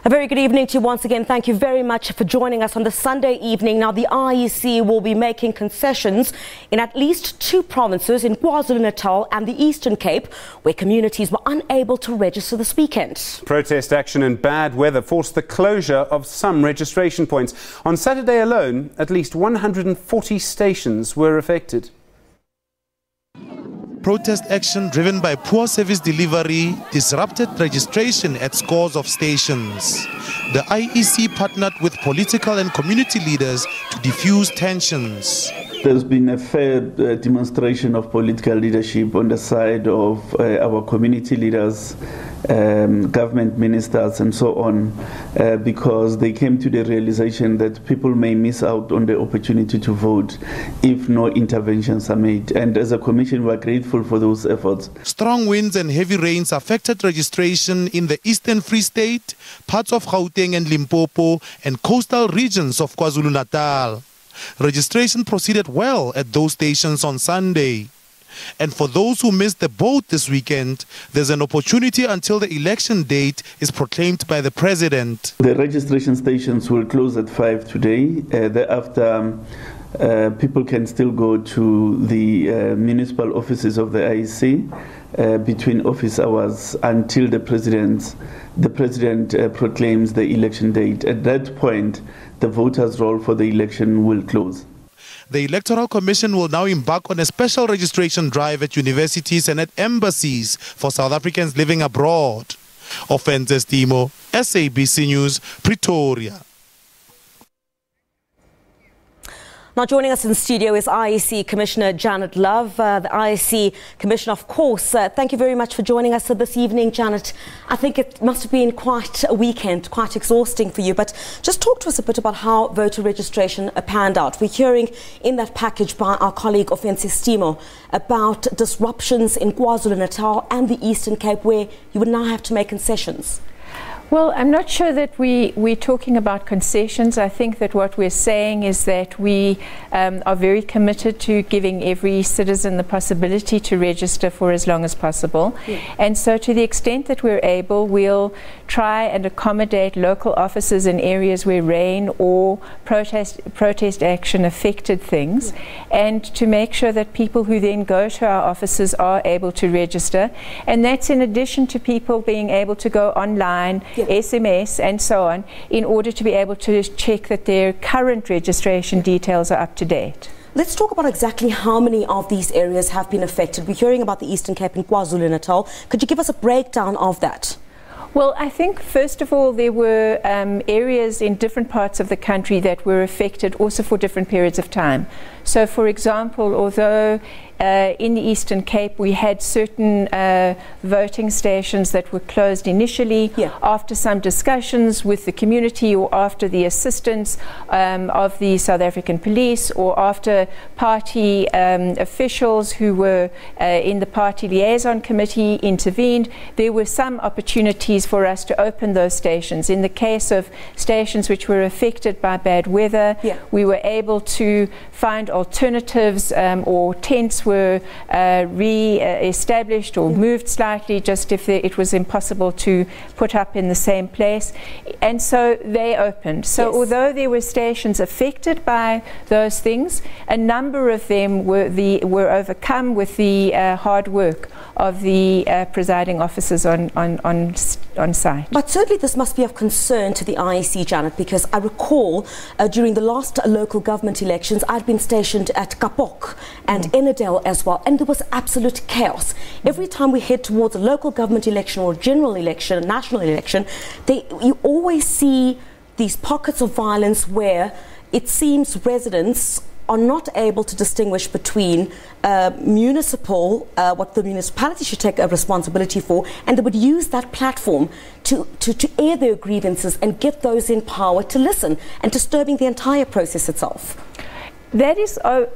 A very good evening to you once again. Thank you very much for joining us on the Sunday evening. Now, the IEC will be making concessions in at least two provinces in KwaZulu Natal and the Eastern Cape, where communities were unable to register this weekend. Protest action and bad weather forced the closure of some registration points. On Saturday alone, at least 140 stations were affected. Protest action driven by poor service delivery disrupted registration at scores of stations. The IEC partnered with political and community leaders to diffuse tensions. There's been a fair demonstration of political leadership on the side of our community leaders, government ministers and so on, because they came to the realization that people may miss out on the opportunity to vote if no interventions are made. And as a commission, we are grateful for those efforts. Strong winds and heavy rains affected registration in the Eastern Free State, parts of Gauteng and Limpopo, and coastal regions of KwaZulu Natal. Registration proceeded well at those stations on Sunday. And for those who missed the boat this weekend, there's an opportunity until the election date is proclaimed by the president. The registration stations will close at 5 today. Thereafter, people can still go to the municipal offices of the IEC between office hours until the president proclaims the election date. At that point, the voters' roll for the election will close. The Electoral Commission will now embark on a special registration drive at universities and at embassies for South Africans living abroad. Offenses Timo, SABC News, Pretoria. Now, joining us in the studio is IEC Commissioner Janet Love. The IEC Commissioner, of course, thank you very much for joining us this evening, Janet. I think it must have been quite a weekend, quite exhausting for you, but just talk to us a bit about how voter registration panned out. We're hearing in that package by our colleague Offenses Timo about disruptions in KwaZulu Natal and the Eastern Cape, where you would now have to make concessions. Well, I'm not sure that we're talking about concessions. I think that what we're saying is that we are very committed to giving every citizen the possibility to register for as long as possible. Yeah. And so to the extent that we're able, we'll try and accommodate local officers in areas where rain or protest action affected things, and to make sure that people who then go to our offices are able to register. And that's in addition to people being able to go online, SMS and so on, in order to be able to check that their current registration details are up to date. Let's talk about exactly how many of these areas have been affected. We're hearing about the Eastern Cape and KwaZulu Natal. Could you give us a breakdown of that? Well, I think, first of all, there were areas in different parts of the country that were affected also for different periods of time. So, for example, although in the Eastern Cape we had certain voting stations that were closed initially, after some discussions with the community or after the assistance of the South African police or after party officials who were in the party liaison committee intervened, there were some opportunities for us to open those stations. In the case of stations which were affected by bad weather, we were able to find alternatives, or tents were re-established or moved slightly just if it was impossible to put up in the same place, and so they opened. So although there were stations affected by those things, a number of them were overcome with the hard work of the presiding officers on site. But certainly this must be of concern to the IEC, Janet, because I recall during the last local government elections I'd been stationed at Kapok and Natal as well, and there was absolute chaos. Every time we head towards a local government election or a general election, a national election, you always see these pockets of violence where it seems residents are not able to distinguish between what the municipality should take a responsibility for, and they would use that platform to air their grievances and get those in power to listen, and disturbing the entire process itself. That is, a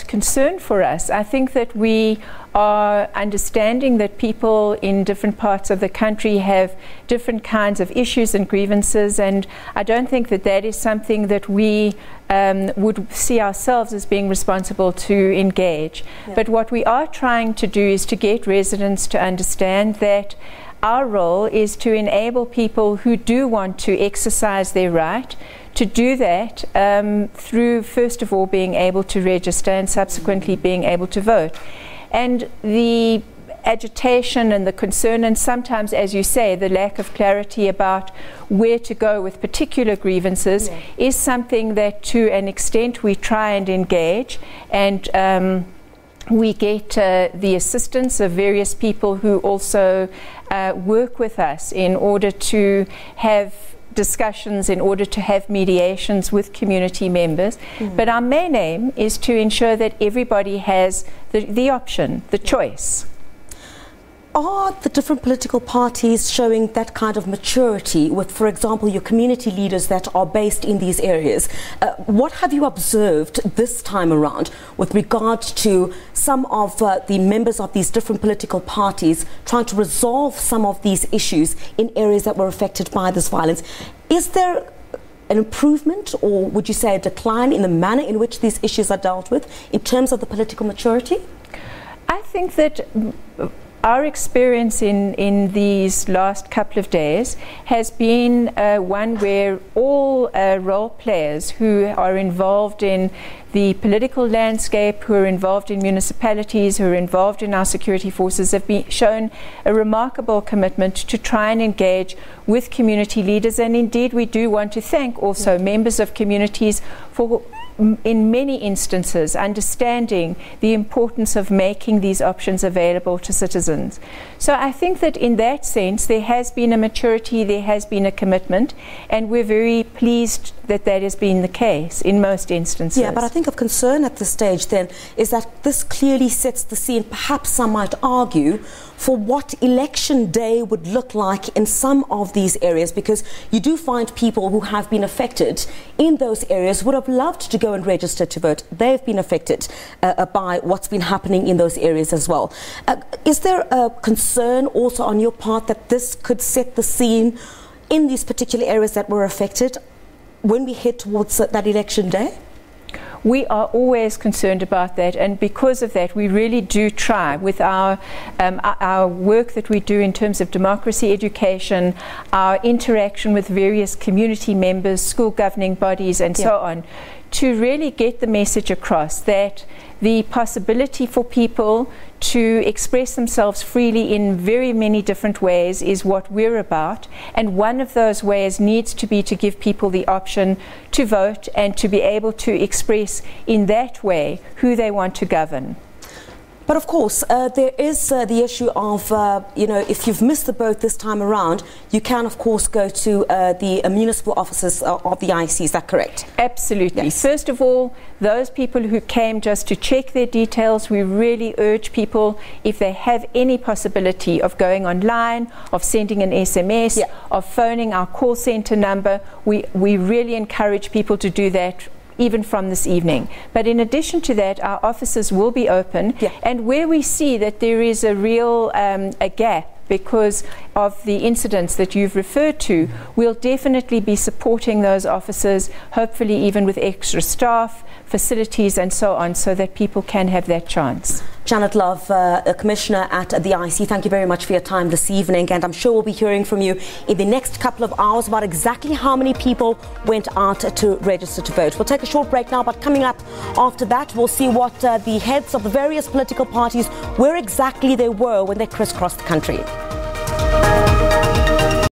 concern for us. I think that we are understanding that people in different parts of the country have different kinds of issues and grievances, and I don't think that that is something that we would see ourselves as being responsible to engage. But what we are trying to do is to get residents to understand that our role is to enable people who do want to exercise their right to do that through, first of all, being able to register and subsequently being able to vote. And the agitation and the concern, and sometimes, as you say, the lack of clarity about where to go with particular grievances, is something that to an extent we try and engage, and we get the assistance of various people who also work with us in order to have discussions, in order to have mediations with community members. But our main aim is to ensure that everybody has the option, the choice. Are the different political parties showing that kind of maturity with, for example, your community leaders that are based in these areas? What have you observed this time around with regard to some of the members of these different political parties trying to resolve some of these issues in areas that were affected by this violence? Is there an improvement, or would you say a decline, in the manner in which these issues are dealt with in terms of the political maturity? I think that our experience in these last couple of days has been one where all role players who are involved in the political landscape, who are involved in municipalities, who are involved in our security forces, have shown a remarkable commitment to try and engage with community leaders. And indeed, we do want to thank also members of communities for, in many instances, understanding the importance of making these options available to citizens. So I think that in that sense there has been a maturity, there has been a commitment, and we're very pleased that that has been the case in most instances. Yeah, but I think of concern at this stage then is that this clearly sets the scene, perhaps some might argue, for what election day would look like in some of these areas, because you do find people who have been affected in those areas would have loved to go and register to vote. They've been affected by what's been happening in those areas as well. Is there a concern also on your part that this could set the scene in these particular areas that were affected when we head towards that election day? We are always concerned about that, and because of that we really do try with our work that we do in terms of democracy education, our interaction with various community members, school governing bodies and so on, to really get the message across that the possibility for people to express themselves freely in very many different ways is what we're about, and one of those ways needs to be to give people the option to vote and to be able to express in that way who they want to govern. But of course, there is the issue of, if you've missed the boat this time around, you can, of course, go to the municipal offices of the IEC. Is that correct? Absolutely. Yes. First of all, those people who came just to check their details, we really urge people, if they have any possibility of going online, of sending an SMS, of phoning our call centre number, we really encourage people to do that even from this evening. But in addition to that, our offices will be open, and where we see that there is a real a gap because of the incidents that you've referred to, we'll definitely be supporting those offices, hopefully even with extra staff, facilities and so on, so that people can have that chance. Janet Love, a Commissioner at the IEC, thank you very much for your time this evening, and I'm sure we'll be hearing from you in the next couple of hours about exactly how many people went out to register to vote. We'll take a short break now, but coming up after that, we'll see what the heads of the various political parties, where exactly they were when they crisscrossed the country.